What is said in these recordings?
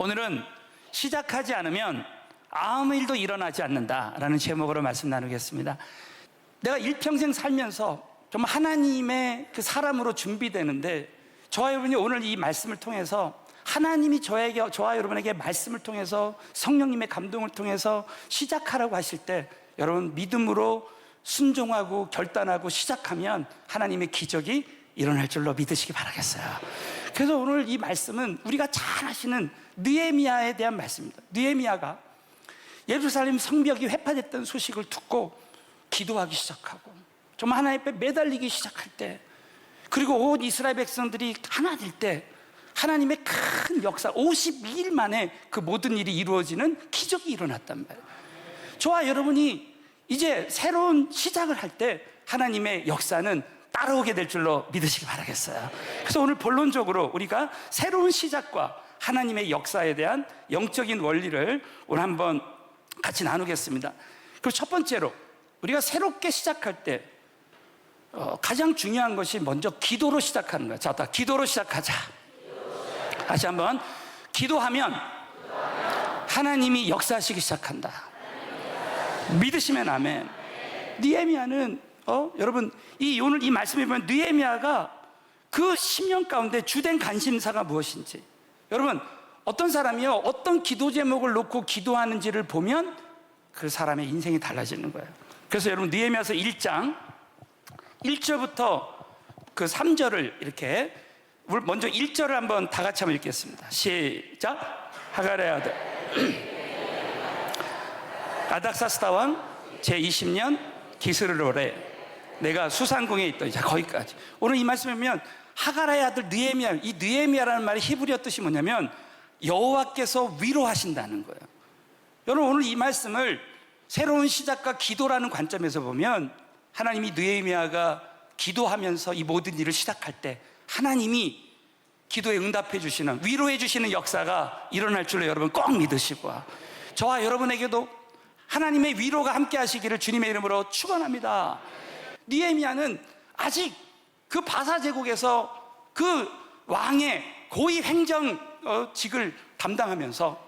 오늘은 시작하지 않으면 아무 일도 일어나지 않는다라는 제목으로 말씀 나누겠습니다. 내가 일평생 살면서 정말 하나님의 그 사람으로 준비되는데, 저와 여러분이 오늘 이 말씀을 통해서 하나님이 저와 여러분에게 말씀을 통해서 성령님의 감동을 통해서 시작하라고 하실 때, 여러분 믿음으로 순종하고 결단하고 시작하면 하나님의 기적이 일어날 줄로 믿으시기 바라겠어요. 그래서 오늘 이 말씀은 우리가 잘 아시는 느헤미야에 대한 말씀입니다. 느헤미야가 예루살렘 성벽이 회파됐던 소식을 듣고 기도하기 시작하고 정말 하나님 앞에 매달리기 시작할 때, 그리고 온 이스라엘 백성들이 하나 될 때 하나님의 큰 역사, 52일 만에 그 모든 일이 이루어지는 기적이 일어났단 말이에요. 저와 여러분이 이제 새로운 시작을 할 때 하나님의 역사는 따라오게 될 줄로 믿으시기 바라겠어요. 그래서 오늘 본론적으로 우리가 새로운 시작과 하나님의 역사에 대한 영적인 원리를 오늘 한번 같이 나누겠습니다. 그리고 첫 번째로 우리가 새롭게 시작할 때 가장 중요한 것이 먼저 기도로 시작하는 거예요. 자, 기도로 시작하자. 다시 한번, 기도하면 하나님이 역사하시기 시작한다. 믿으시면 아멘. 느헤미야는 여러분 오늘 이 말씀에 보면 느헤미야가 그 10년 가운데 주된 관심사가 무엇인지, 여러분 어떤 사람이요 어떤 기도 제목을 놓고 기도하는지를 보면 그 사람의 인생이 달라지는 거예요. 그래서 여러분 느헤미야서 1장 1절부터 그 3절을 이렇게, 먼저 1절을 한번 다 같이 한번 읽겠습니다. 시작. 하갈의 아들 아닥사스다 왕 제20년 기스르롤에 내가 수산궁에 있더니, 자 거기까지. 오늘 이 말씀에 보면 하갈의 아들 느헤미야, 이 느헤미야라는 말이 히브리어 뜻이 뭐냐면 여호와께서 위로하신다는 거예요. 여러분 오늘 이 말씀을 새로운 시작과 기도라는 관점에서 보면 하나님이 느헤미야가 기도하면서 이 모든 일을 시작할 때 하나님이 기도에 응답해 주시는, 위로해 주시는 역사가 일어날 줄로 여러분 꼭 믿으시고, 저와 여러분에게도 하나님의 위로가 함께 하시기를 주님의 이름으로 축원합니다. 느헤미야는 아직 그 바사 제국에서 그 왕의 고위 행정직을 담당하면서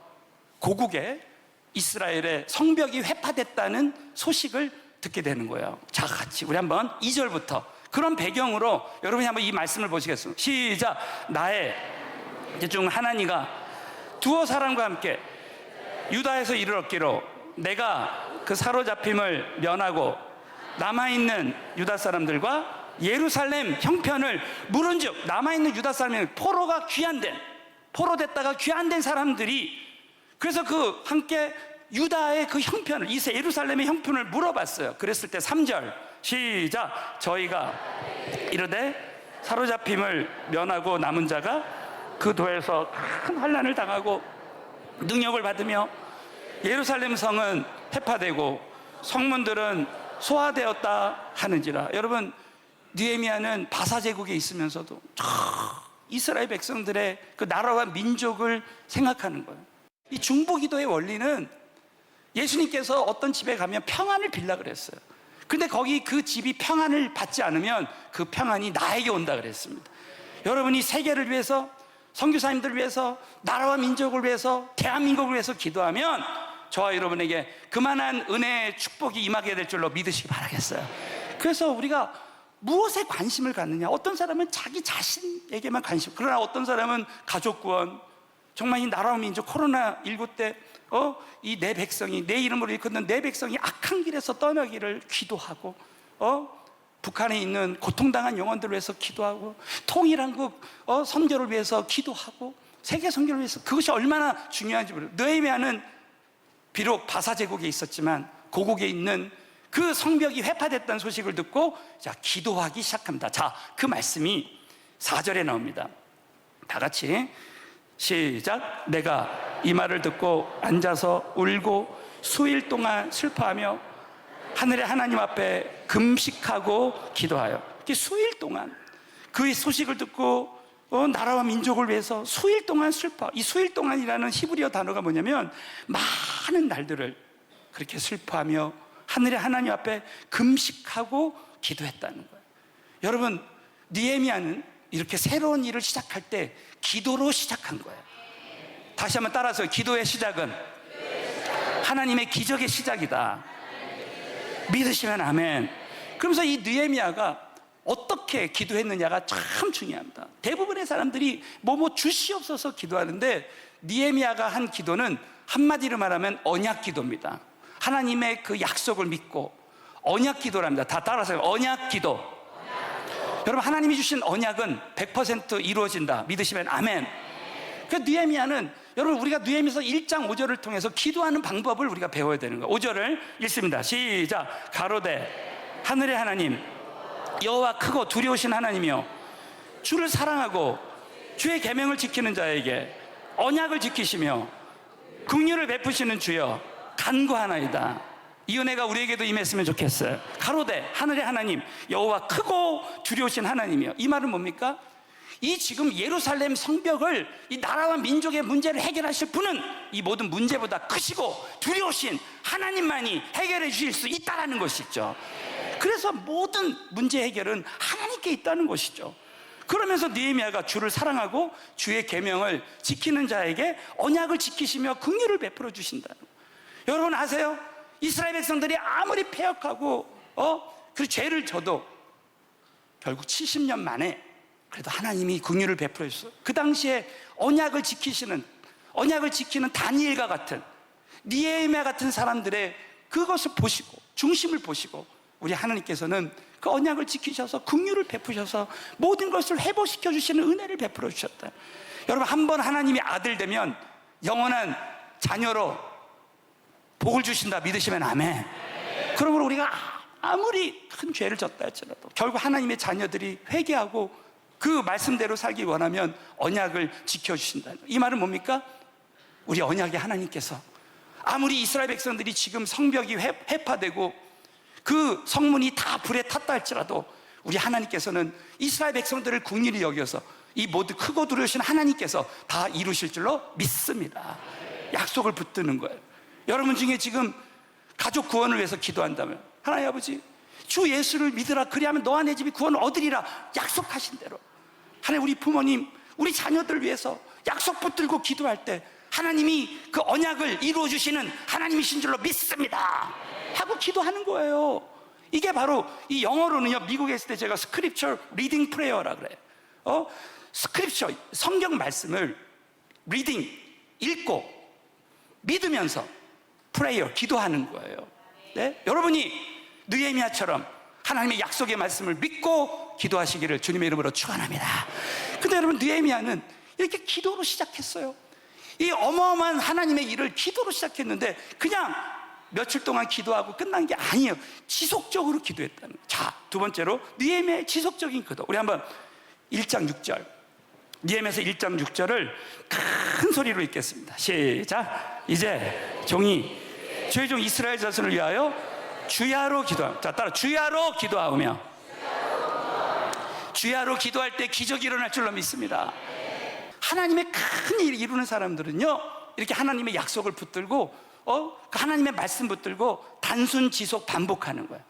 고국에 이스라엘의 성벽이 회파됐다는 소식을 듣게 되는 거예요. 자, 같이 우리 한번 2절부터 그런 배경으로 여러분이 한번 이 말씀을 보시겠습니다. 시작. 나의 중 하나니가 두어 사람과 함께 유다에서 이르렀기로 내가 그 사로잡힘을 면하고 남아있는 유다 사람들과 예루살렘 형편을 물은즉, 남아있는 유다 사람이 포로가 포로됐다가 귀환된 사람들이, 그래서 그 함께 유다의 그 형편을, 예루살렘의 형편을 물어봤어요. 그랬을 때 3절 시작. 저희가 이르되 사로잡힘을 면하고 남은 자가 그 도에서 큰 환난을 당하고 능력을 받으며 예루살렘 성은 회파되고 성문들은 소화되었다 하는지라. 여러분 느헤미야는 바사 제국에 있으면서도 이스라엘 백성들의 그 나라와 민족을 생각하는 거예요. 이 중보기도의 원리는 예수님께서 어떤 집에 가면 평안을 빌라 그랬어요. 근데 거기 그 집이 평안을 받지 않으면 그 평안이 나에게 온다 그랬습니다. 여러분이 세계를 위해서, 선교사님들을 위해서, 나라와 민족을 위해서, 대한민국을 위해서 기도하면 저와 여러분에게 그만한 은혜의 축복이 임하게 될 줄로 믿으시기 바라겠어요. 그래서 우리가 무엇에 관심을 갖느냐, 어떤 사람은 자기 자신에게만 관심, 그러나 어떤 사람은 가족 구원, 정말 이 나라와 민족 코로나19 때 이 내 백성이, 내 이름으로 일컫는 내 백성이 악한 길에서 떠나기를 기도하고, 북한에 있는 고통당한 영혼들을 위해서 기도하고, 통일한국 선교를 위해서 기도하고, 세계 선교를 위해서, 그것이 얼마나 중요한지 모르겠어요. 느헤미야는 비록 바사 제국에 있었지만 고국에 있는 그 성벽이 회파됐다는 소식을 듣고 자 기도하기 시작합니다. 자, 그 말씀이 4절에 나옵니다. 다 같이 시작. 내가 이 말을 듣고 앉아서 울고 수일 동안 슬퍼하며 하늘의 하나님 앞에 금식하고 기도하여, 수일 동안 그 소식을 듣고 나라와 민족을 위해서 수일 동안 슬퍼. 이 수일 동안이라는 히브리어 단어가 뭐냐면 많은 날들을 그렇게 슬퍼하며 하늘의 하나님 앞에 금식하고 기도했다는 거예요. 여러분 느헤미야는 이렇게 새로운 일을 시작할 때 기도로 시작한 거예요. 다시 한번 따라서 기도의 시작은 하나님의 기적의 시작이다. 믿으시면 아멘. 그러면서 이 느헤미야가 어떻게 기도했느냐가 참 중요합니다. 대부분의 사람들이 뭐 주시옵소서 기도하는데 느헤미야가 한 기도는 한마디로 말하면 언약 기도입니다. 하나님의 그 약속을 믿고 언약 기도랍니다. 다 따라서 언약 기도. 여러분, 하나님이 주신 언약은 100% 이루어진다. 믿으시면 아멘. 그 느헤미야는, 여러분, 우리가 느헤미야서 1장 5절을 통해서 기도하는 방법을 우리가 배워야 되는 거예요. 5절을 읽습니다. 시작. 가로되 하늘의 하나님 여호와 크고 두려우신 하나님이여, 주를 사랑하고 주의 계명을 지키는 자에게 언약을 지키시며 긍휼을 베푸시는 주여 간구하나이다. 이 은혜가 우리에게도 임했으면 좋겠어요. 가로되 하늘의 하나님 여호와 크고 두려우신 하나님이여. 이 말은 뭡니까? 이 지금 예루살렘 성벽을, 이 나라와 민족의 문제를 해결하실 분은 이 모든 문제보다 크시고 두려우신 하나님만이 해결해 주실 수 있다는 것이죠. 그래서 모든 문제 해결은 하나님께 있다는 것이죠. 그러면서 느헤미야가 주를 사랑하고 주의 계명을 지키는 자에게 언약을 지키시며 긍휼을 베풀어 주신다. 여러분 아세요? 이스라엘 백성들이 아무리 패역하고 그 죄를 져도 결국 70년 만에 그래도 하나님이 긍휼을 베풀어 주셨어요. 그 당시에 언약을 지키는 다니엘과 같은, 느헤미야 같은 사람들의 그것을 보시고, 중심을 보시고, 우리 하나님께서는 그 언약을 지키셔서 긍휼을 베푸셔서 모든 것을 회복시켜 주시는 은혜를 베풀어 주셨다. 여러분, 한번 하나님이 아들 되면 영원한 자녀로 복을 주신다. 믿으시면 아멘. 그러므로 우리가 아무리 큰 죄를 졌다 할지라도 결국 하나님의 자녀들이 회개하고 그 말씀대로 살기 원하면 언약을 지켜주신다. 이 말은 뭡니까? 우리 언약의 하나님께서 아무리 이스라엘 백성들이 지금 성벽이 회파되고 그 성문이 다 불에 탔다 할지라도 우리 하나님께서는 이스라엘 백성들을 긍휼히 여겨서 이 모두 크고 두려우신 하나님께서 다 이루실 줄로 믿습니다. 약속을 붙드는 거예요. 여러분 중에 지금 가족 구원을 위해서 기도한다면, 하나님 아버지 주 예수를 믿으라, 그리하면 너와 내 집이 구원을 얻으리라 약속하신 대로 하나님, 우리 부모님, 우리 자녀들 위해서 약속 붙들고 기도할 때 하나님이 그 언약을 이루어 주시는 하나님이신 줄로 믿습니다 하고 기도하는 거예요. 이게 바로, 이 영어로는요, 미국에 있을 때 제가 스크립처 리딩 프레이어라 그래요. 스크립처, 성경 말씀을 리딩, 읽고 믿으면서 프레이어, 기도하는 거예요. 네? 여러분이 느헤미야처럼 하나님의 약속의 말씀을 믿고 기도하시기를 주님의 이름으로 축원합니다. 근데 여러분, 느헤미야는 이렇게 기도로 시작했어요. 이 어마어마한 하나님의 일을 기도로 시작했는데 그냥 며칠 동안 기도하고 끝난 게 아니에요. 지속적으로 기도했다는 거예요. 자, 두 번째로 느헤미야의 지속적인 기도. 우리 한번 1장 6절, 느헤미야서 1장 6절을 큰 소리로 읽겠습니다. 시작. 이제 종이 주의 종 이스라엘 자손을 위하여 주야로 기도하며, 자 따라, 주야로 기도하며, 주야로 기도할 때 기적이 일어날 줄로 믿습니다. 하나님의 큰 일을 이루는 사람들은요, 이렇게 하나님의 약속을 붙들고 그 하나님의 말씀 붙들고 단순 지속 반복하는 거예요.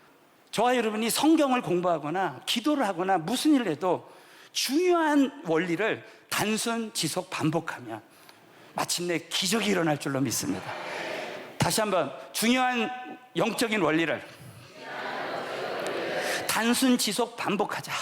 저와 여러분이 성경을 공부하거나 기도를 하거나 무슨 일을 해도 중요한 원리를 단순 지속 반복하면 마침내 기적이 일어날 줄로 믿습니다. 다시 한번, 중요한 영적인 원리를 단순 지속 반복하자.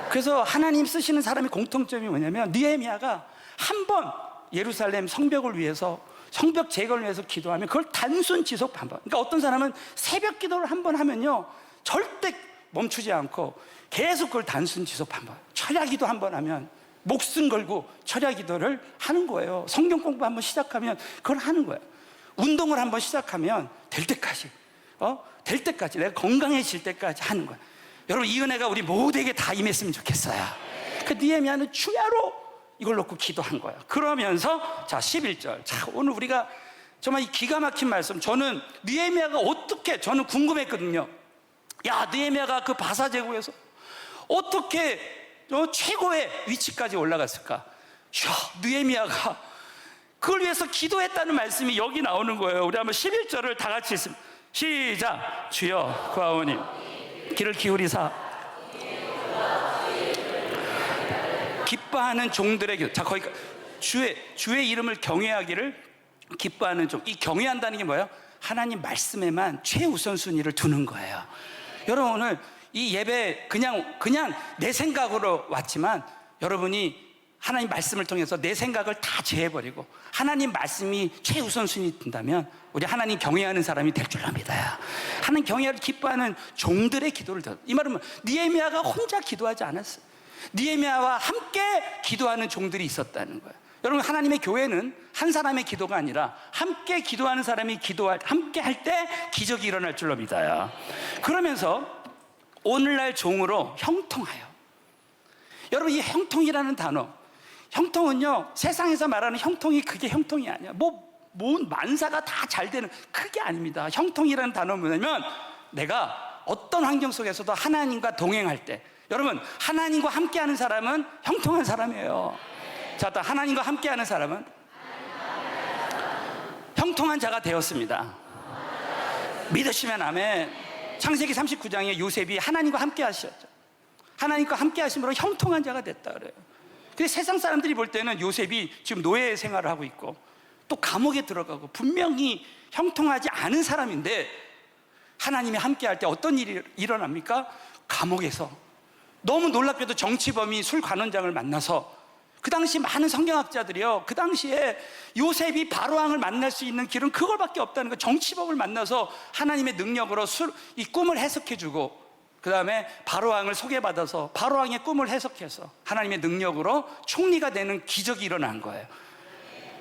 그래서 하나님 쓰시는 사람의 공통점이 뭐냐면, 느헤미야가 한 번 예루살렘 성벽을 위해서, 성벽 제거를 위해서 기도하면 그걸 단순 지속 반복. 그러니까 어떤 사람은 새벽 기도를 한 번 하면요, 절대 멈추지 않고 계속 그걸 단순 지속 반복. 철야 기도 한 번 하면 목숨 걸고 철야 기도를 하는 거예요. 성경 공부 한 번 시작하면 그걸 하는 거예요. 운동을 한 번 시작하면 될 때까지, 될 때까지, 내가 건강해질 때까지 하는 거예요. 여러분, 이 은혜가 우리 모두에게 다 임했으면 좋겠어요. 그 느헤미야는 주야로 이걸 놓고 기도한 거예요. 그러면서 자 11절, 자 오늘 우리가 정말 이 기가 막힌 말씀, 저는 느헤미야가 어떻게, 저는 궁금했거든요. 야, 느헤미야가 그 바사 제국에서 어떻게 최고의 위치까지 올라갔을까? 야, 느헤미야가 그걸 위해서 기도했다는 말씀이 여기 나오는 거예요. 우리 한번 11절을 다 같이 읽습니다. 시작. 주여 구하오니 귀를 기울이사 기뻐하는 종들의 기도. 자, 거기까지. 주의 이름을 경외하기를 기뻐하는 종. 이 경외한다는 게 뭐예요? 하나님 말씀에만 최우선순위를 두는 거예요. 여러분, 오늘 이 예배 그냥 내 생각으로 왔지만 여러분이 하나님 말씀을 통해서 내 생각을 다 제해버리고 하나님 말씀이 최우선순위 든다면 우리 하나님 경외하는 사람이 될 줄 압니다. 하나님 경외를 기뻐하는 종들의 기도를 들어. 이 말은 느헤미야가 혼자 기도하지 않았어요. 느헤미야와 함께 기도하는 종들이 있었다는 거예요. 여러분, 하나님의 교회는 한 사람의 기도가 아니라 함께 기도하는 사람이 함께 할 때 기적이 일어날 줄로 믿어요. 그러면서 오늘날 종으로 형통하여. 여러분, 이 형통이라는 단어, 형통은요, 세상에서 말하는 형통이 그게 형통이 아니야. 뭐 만사가 다 잘 되는 그게 아닙니다. 형통이라는 단어는 뭐냐면 내가 어떤 환경 속에서도 하나님과 동행할 때, 여러분, 하나님과 함께하는 사람은 형통한 사람이에요. 자, 또 하나님과 함께하는 사람은 형통한 자가 되었습니다. 믿으시면 아멘. 창세기 39장에 요셉이 하나님과 함께 하셨죠. 하나님과 함께 하심으로 형통한 자가 됐다 그래요. 근데 세상 사람들이 볼 때는 요셉이 지금 노예 생활을 하고 있고 또 감옥에 들어가고 분명히 형통하지 않은 사람인데 하나님이 함께 할 때 어떤 일이 일어납니까? 감옥에서 너무 놀랍게도 정치범이 술 관원장을 만나서, 그 당시 많은 성경학자들이요, 그 당시에 요셉이 바로왕을 만날 수 있는 길은 그걸밖에 없다는 거. 정치범을 만나서 하나님의 능력으로 이 꿈을 해석해주고, 그 다음에 바로왕을 소개받아서 바로왕의 꿈을 해석해서 하나님의 능력으로 총리가 되는 기적이 일어난 거예요.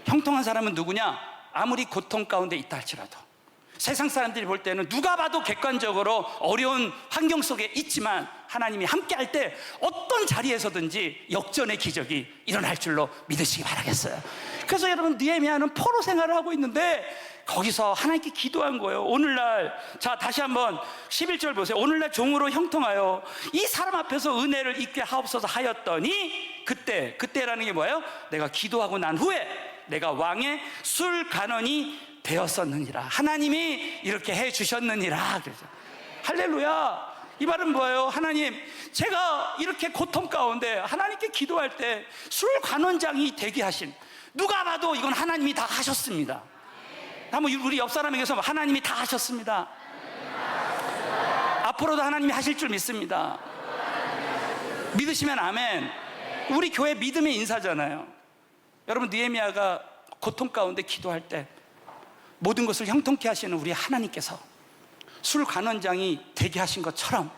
형통한 사람은 누구냐? 아무리 고통 가운데 있다 할지라도, 세상 사람들이 볼 때는 누가 봐도 객관적으로 어려운 환경 속에 있지만 하나님이 함께 할 때 어떤 자리에서든지 역전의 기적이 일어날 줄로 믿으시기 바라겠어요. 그래서 여러분, 느헤미야는 포로 생활을 하고 있는데 거기서 하나님께 기도한 거예요. 오늘날, 자, 다시 한번 11절 보세요. 오늘날 종으로 형통하여 이 사람 앞에서 은혜를 입게 하옵소서 하였더니, 그때라는 게 뭐예요? 내가 기도하고 난 후에 내가 왕의 술 간원이 되었었느니라. 하나님이 이렇게 해 주셨느니라. 그래서 할렐루야. 이 말은 뭐예요? 하나님, 제가 이렇게 고통 가운데 하나님께 기도할 때 술 관원장이 되게 하신, 누가 봐도 이건 하나님이 다 하셨습니다. 한번 우리 옆 사람에게서 하나님이 다 하셨습니다. 앞으로도 하나님이 하실 줄 믿습니다. 믿으시면 아멘. 우리 교회 믿음의 인사잖아요. 여러분, 느헤미야가 고통 가운데 기도할 때 모든 것을 형통케 하시는 우리 하나님께서 술 관원장이 되게 하신 것처럼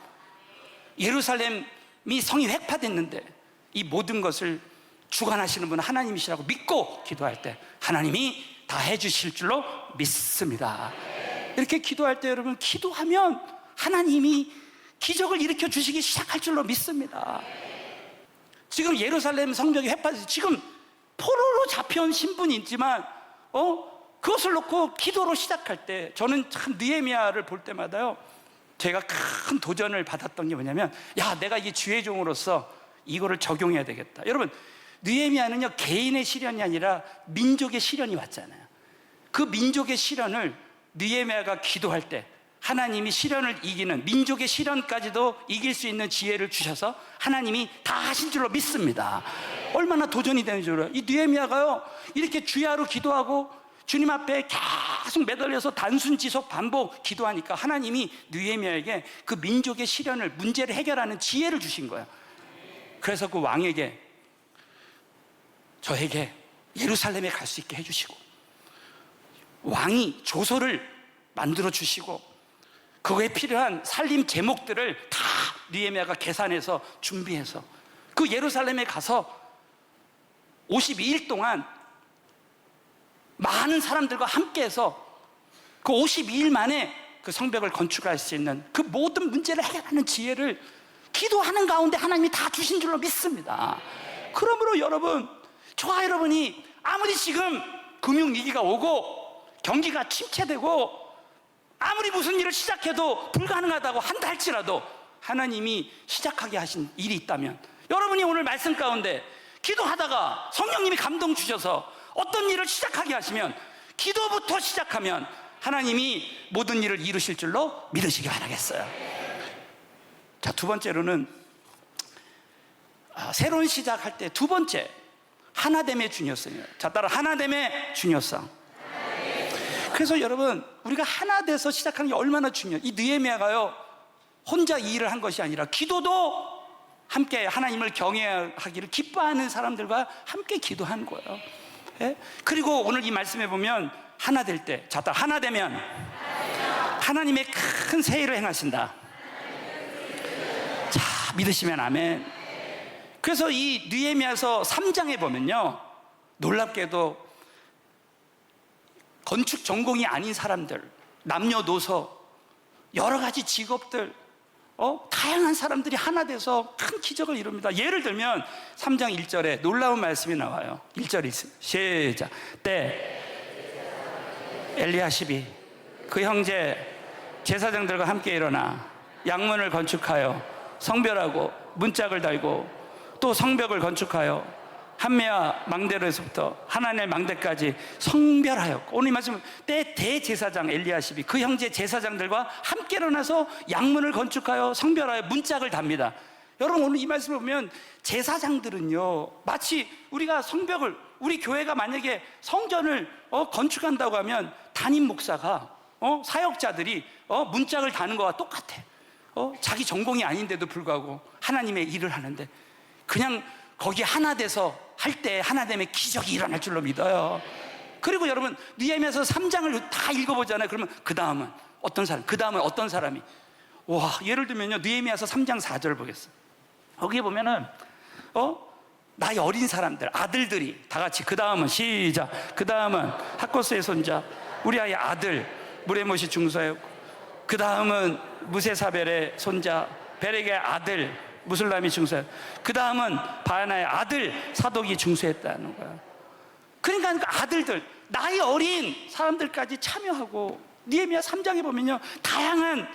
예루살렘이 성이 획파됐는데 이 모든 것을 주관하시는 분은 하나님이시라고 믿고 기도할 때 하나님이 다 해주실 줄로 믿습니다. 이렇게 기도할 때 여러분, 기도하면 하나님이 기적을 일으켜 주시기 시작할 줄로 믿습니다. 지금 예루살렘 성벽이 획파돼서 지금 포로로 잡혀온 신분이 있지만 그것을 놓고 기도로 시작할 때, 저는 참 느헤미야를 볼 때마다요, 제가 큰 도전을 받았던 게 뭐냐면, 야, 내가 이게 주의 종으로서 이거를 적용해야 되겠다. 여러분, 느헤미야는요, 개인의 시련이 아니라 민족의 시련이 왔잖아요. 그 민족의 시련을 느헤미야가 기도할 때 하나님이 시련을 이기는, 민족의 시련까지도 이길 수 있는 지혜를 주셔서 하나님이 다 하신 줄로 믿습니다. 얼마나 도전이 되는 줄 알아요. 이 느헤미야가요, 이렇게 주야로 기도하고 주님 앞에 계속 매달려서 단순 지속 반복 기도하니까 하나님이 느헤미야에게 그 민족의 시련을, 문제를 해결하는 지혜를 주신 거예요. 그래서 그 왕에게, 저에게 예루살렘에 갈 수 있게 해주시고, 왕이 조서를 만들어 주시고, 그거에 필요한 살림 제목들을 다 느헤미야가 계산해서 준비해서 그 예루살렘에 가서 52일 동안 많은 사람들과 함께해서 그 52일 만에 그 성벽을 건축할 수 있는 그 모든 문제를 해결하는 지혜를 기도하는 가운데 하나님이 다 주신 줄로 믿습니다. 그러므로 여러분, 저와 여러분이 아무리 지금 금융위기가 오고 경기가 침체되고 아무리 무슨 일을 시작해도 불가능하다고 한다 할지라도 하나님이 시작하게 하신 일이 있다면, 여러분이 오늘 말씀 가운데 기도하다가 성령님이 감동 주셔서 어떤 일을 시작하게 하시면, 기도부터 시작하면 하나님이 모든 일을 이루실 줄로 믿으시기 바라겠어요. 자, 두 번째로는 새로운 시작할 때 두 번째, 하나됨의 중요성이에요. 자, 따라 하나됨의 중요성. 그래서 여러분, 우리가 하나 돼서 시작하는 게 얼마나 중요해요. 이 느헤미야가요, 혼자 이 일을 한 것이 아니라 기도도 함께 하나님을 경외하기를 기뻐하는 사람들과 함께 기도하는 거예요. 예? 그리고 오늘 이 말씀에 보면 하나 될 때, 자, 하나 되면 하나님의 큰 세일을 행하신다. 자, 믿으시면 아멘. 그래서 이 느헤미야서 3장에 보면요, 놀랍게도 건축 전공이 아닌 사람들, 남녀노소, 여러 가지 직업들, 다양한 사람들이 하나 돼서 큰 기적을 이룹니다. 예를 들면 3장 1절에 놀라운 말씀이 나와요. 1절이 있습니다. 시작. 때 엘리야십이 그 형제 제사장들과 함께 일어나 양문을 건축하여 성별하고 문짝을 달고 또 성벽을 건축하여 한메아 망대로에서부터 하나님의 망대까지 성별하였고, 오늘 이 말씀은 때 대제사장 엘리야십이 그 형제 제사장들과 함께 일어나서 양문을 건축하여 성별하여 문짝을 답니다. 여러분, 오늘 이 말씀을 보면 제사장들은요, 마치 우리가 성벽을, 우리 교회가 만약에 성전을 건축한다고 하면 담임 목사가 사역자들이 문짝을 다는 거와 똑같아. 자기 전공이 아닌데도 불구하고 하나님의 일을 하는데, 그냥 거기 하나 돼서 할 때 하나됨의 기적이 일어날 줄로 믿어요. 그리고 여러분, 느헤미야서 3장을 다 읽어보잖아요. 그러면 그 다음은 어떤 사람, 그 다음은 어떤 사람이, 와, 예를 들면요, 느헤미야서 3장 4절 보겠어요. 거기에 보면은 나이 어린 사람들, 아들들이 다 같이, 그 다음은 시작, 그 다음은 학거스의 손자 우리아의 아들 무레못이 중사였고, 그 다음은 무세사벨의 손자 베렉의 아들 무술람이 중수했고, 그 다음은 바야나의 아들 사독이 중수했다는 거야. 그러니까 그 아들들, 나이 어린 사람들까지 참여하고, 느헤미야 3장에 보면요, 다양한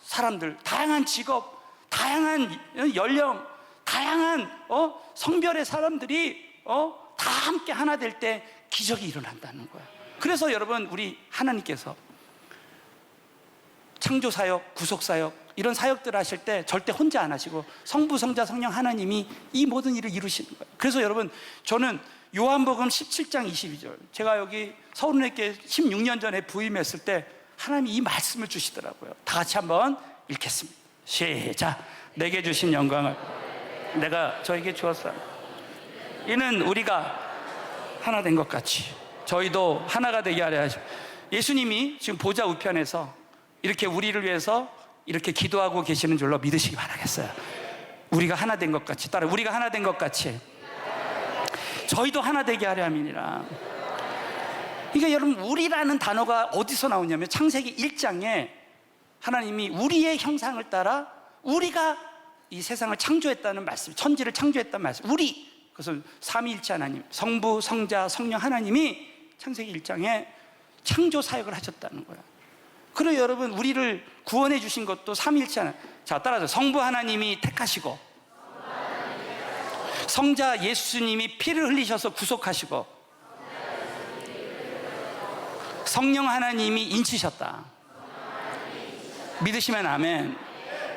사람들, 다양한 직업, 다양한 연령, 다양한 성별의 사람들이 다 함께 하나 될 때 기적이 일어난다는 거야. 그래서 여러분, 우리 하나님께서 창조사역, 구속사역, 이런 사역들을 하실 때 절대 혼자 안 하시고 성부, 성자, 성령 하나님이 이 모든 일을 이루시는 거예요. 그래서 여러분, 저는 요한복음 17장 22절, 제가 여기 서울은혜교회 16년 전에 부임했을 때 하나님이 이 말씀을 주시더라고요. 다 같이 한번 읽겠습니다. 시작. 내게 주신 영광을 내가 저에게 주었사. 이는 우리가 하나 된 것 같이 저희도 하나가 되게 하려 하시고, 예수님이 지금 보좌 우편에서 이렇게 우리를 위해서 이렇게 기도하고 계시는 줄로 믿으시기 바라겠어요. 우리가 하나 된 것 같이, 따라 우리가 하나 된 것 같이 저희도 하나 되게 하려 함이니라. 그러니까 여러분, 우리라는 단어가 어디서 나오냐면 창세기 1장에 하나님이 우리의 형상을 따라 우리가 이 세상을 창조했다는 말씀, 천지를 창조했다는 말씀, 우리, 그것은 삼위일체 하나님, 성부, 성자, 성령 하나님이 창세기 1장에 창조 사역을 하셨다는 거야. 그리고 여러분, 우리를 구원해 주신 것도 삼위일체 하나님. 자, 따라서 성부 하나님이 택하시고, 성자 예수님이 피를 흘리셔서 구속하시고, 성령 하나님이 인치셨다. 믿으시면 아멘.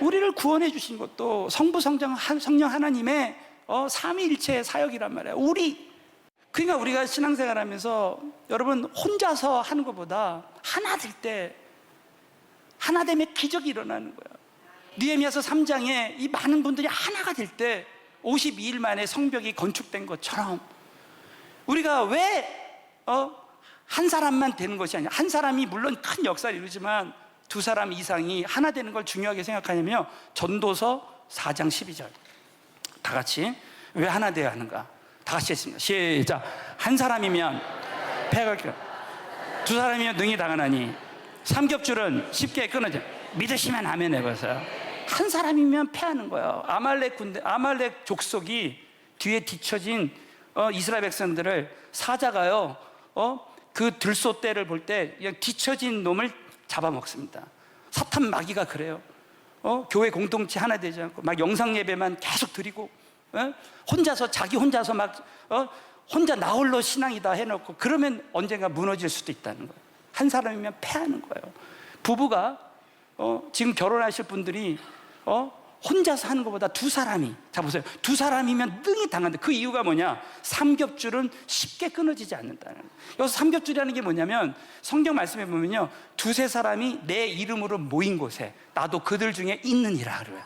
우리를 구원해 주신 것도 성부, 성령 하나님의 삼위일체의 사역이란 말이에요. 그러니까 우리가 신앙생활하면서 여러분, 혼자서 하는 것보다 하나 될 때 하나됨의 기적이 일어나는 거야. 느헤미야서 3장에 이 많은 분들이 하나가 될 때 52일 만에 성벽이 건축된 것처럼, 우리가 왜 한 사람만 되는 것이 아니라, 한 사람이 물론 큰 역사를 이루지만 두 사람 이상이 하나 되는 걸 중요하게 생각하냐면, 전도서 4장 12절 다 같이 왜 하나 되어야 하는가? 다 같이 했습니다. 시작. 한 사람이면 패가 길, 두 사람이면 능히 당하나니 삼겹줄은 쉽게 끊어져. 믿으시면 아멘 해보세요. 한 사람이면 패하는 거예요. 아말렉 족속이 뒤에 뒤처진 이스라엘 백성들을 사자가요, 그 들소떼를 볼 때 뒤처진 놈을 잡아먹습니다. 사탄 마귀가 그래요. 교회 공동체 하나 되지 않고 막 영상 예배만 계속 드리고, 혼자서 자기 혼자서 막 혼자 나 홀로 신앙이다 해놓고, 그러면 언젠가 무너질 수도 있다는 거예요. 한 사람이면 패하는 거예요. 부부가 지금 결혼하실 분들이 혼자서 하는 것보다 두 사람이, 자 보세요, 두 사람이면 능히 당한다. 그 이유가 뭐냐? 삼겹줄은 쉽게 끊어지지 않는다는 거예요. 여기서 삼겹줄이라는 게 뭐냐면 성경 말씀에 보면요, 두세 사람이 내 이름으로 모인 곳에 나도 그들 중에 있느니라 그래요.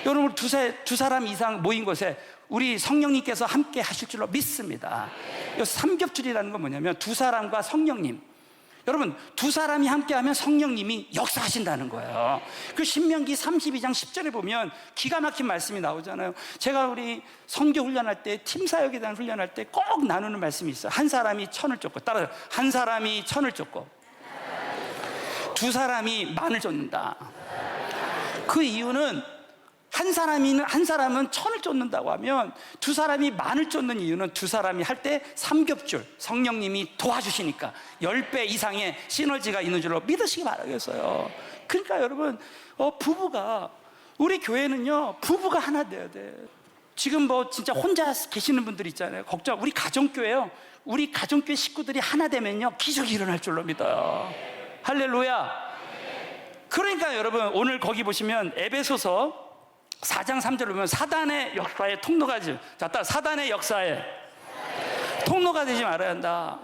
여러분 두 사람 이상 모인 곳에 우리 성령님께서 함께 하실 줄로 믿습니다. 여기서 삼겹줄이라는 건 뭐냐면 두 사람과 성령님, 여러분 두 사람이 함께하면 성령님이 역사하신다는 거예요. 그 신명기 32장 10절에 보면 기가 막힌 말씀이 나오잖아요. 제가 우리 선교 훈련할 때, 팀 사역에 대한 훈련할 때 꼭 나누는 말씀이 있어요. 한 사람이 천을 쫓고, 따라서 한 사람이 천을 쫓고 두 사람이 만을 쫓는다. 그 이유는 한 사람은 천을 쫓는다고 하면 두 사람이 만을 쫓는 이유는 두 사람이 할 때 삼겹줄, 성령님이 도와주시니까 10배 이상의 시너지가 있는 줄로 믿으시기 바라겠어요. 그러니까 여러분, 부부가, 우리 교회는요 부부가 하나 돼야 돼. 지금 뭐 진짜 혼자 계시는 분들 있잖아요. 걱정, 우리 가정교회요, 우리 가정교회 식구들이 하나 되면요 기적이 일어날 줄로 믿어요. 할렐루야. 그러니까 여러분, 오늘 거기 보시면 에베소서 4장 3절을 보면 사단의 역사에 통로가 되지, 자, 따라 사단의 역사에 통로가 되지 말아야 한다.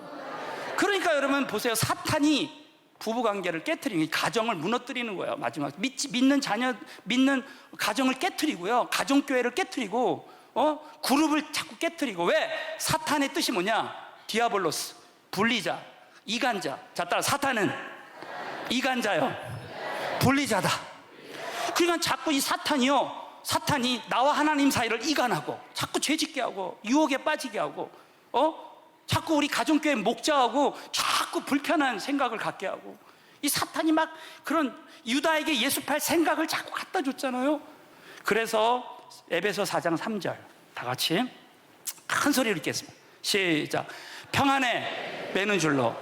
그러니까 여러분 보세요, 사탄이 부부관계를 깨트리는, 가정을 무너뜨리는 거예요. 마지막 믿는 자녀, 믿는 가정을 깨트리고요, 가정교회를 깨트리고 그룹을 자꾸 깨트리고. 왜? 사탄의 뜻이 뭐냐? 디아볼로스, 분리자, 이간자. 자, 따라 사탄은 이간자요, 분리자다. 그러니까 자꾸 이 사탄이 나와 하나님 사이를 이간하고 자꾸 죄짓게 하고 유혹에 빠지게 하고 자꾸 우리 가정교회 목자하고 자꾸 불편한 생각을 갖게 하고, 이 사탄이 막 그런 유다에게 예수 팔 생각을 자꾸 갖다 줬잖아요. 그래서 에베소 4장 3절 다 같이 큰 소리로 읽겠습니다. 시작. 평안에 매는 줄로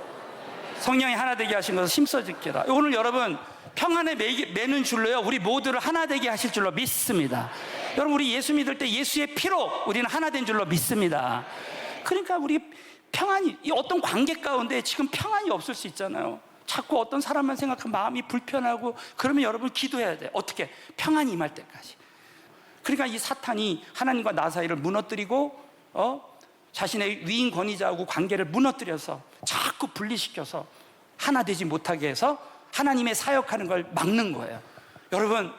성령이 하나 되게 하신 것을 힘써 지켜라. 오늘 여러분 평안에 매는 줄로요, 우리 모두를 하나 되게 하실 줄로 믿습니다. 여러분, 우리 예수 믿을 때 예수의 피로 우리는 하나 된 줄로 믿습니다. 그러니까 우리 평안이, 이 어떤 관계 가운데 지금 평안이 없을 수 있잖아요. 자꾸 어떤 사람만 생각하면 마음이 불편하고, 그러면 여러분 기도해야 돼. 어떻게? 평안이 임할 때까지. 그러니까 이 사탄이 하나님과 나 사이를 무너뜨리고 자신의 위인 권위자하고 관계를 무너뜨려서 자꾸 분리시켜서 하나 되지 못하게 해서 하나님의 사역하는 걸 막는 거예요. 여러분,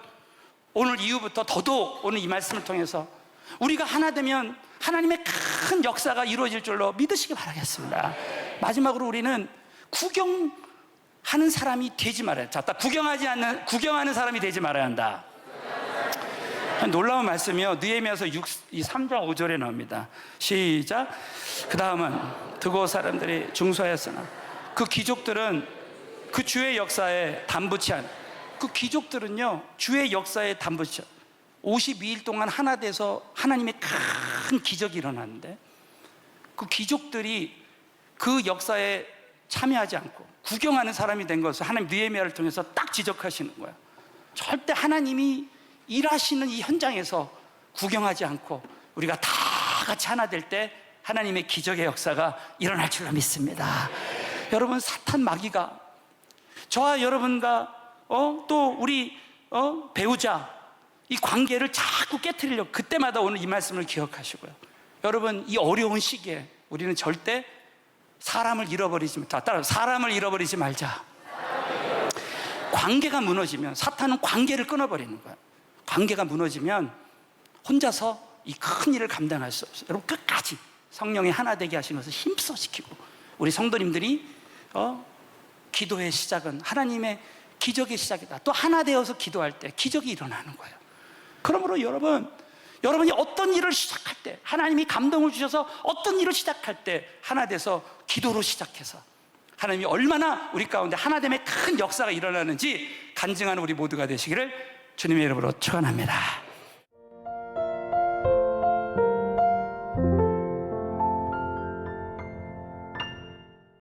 오늘 이후부터 더더욱 오늘 이 말씀을 통해서 우리가 하나 되면 하나님의 큰 역사가 이루어질 줄로 믿으시기 바라겠습니다. 마지막으로 우리는 구경하는 사람이 되지 말아야. 자, 딱 구경하는 사람이 되지 말아야 한다. 놀라운 말씀이요, 느헤미야서 3장 5절에 나옵니다. 시작. 그 다음은 드고 사람들이 중소하였으나 그 귀족들은 그 주의 역사에 담붙이 않은, 그 귀족들은요 주의 역사에 담붙이 52일 동안 하나 돼서 하나님의 큰 기적이 일어났는데, 그 귀족들이 그 역사에 참여하지 않고 구경하는 사람이 된 것을 하나님 느헤미야를 통해서 딱 지적하시는 거예요. 절대 하나님이 일하시는 이 현장에서 구경하지 않고 우리가 다 같이 하나 될 때 하나님의 기적의 역사가 일어날 줄로 믿습니다. 여러분, 사탄 마귀가 저와 여러분과 또 우리 배우자 이 관계를 자꾸 깨트리려고, 그때마다 오늘 이 말씀을 기억하시고요. 여러분, 이 어려운 시기에 우리는 절대 사람을 잃어버리지 말자. 따라, 사람을 잃어버리지 말자. 관계가 무너지면 사탄은 관계를 끊어버리는 거예요. 관계가 무너지면 혼자서 이 큰 일을 감당할 수 없어요. 여러분, 끝까지 성령이 하나 되게 하시는 것을 힘써 지키고, 우리 성도님들이 기도의 시작은 하나님의 기적의 시작이다. 또 하나 되어서 기도할 때 기적이 일어나는 거예요. 그러므로 여러분이 어떤 일을 시작할 때, 하나님이 감동을 주셔서 어떤 일을 시작할 때 하나 돼서 기도로 시작해서 하나님이 얼마나 우리 가운데 하나됨의 큰 역사가 일어나는지 간증하는 우리 모두가 되시기를 주님의 이름으로 축원합니다.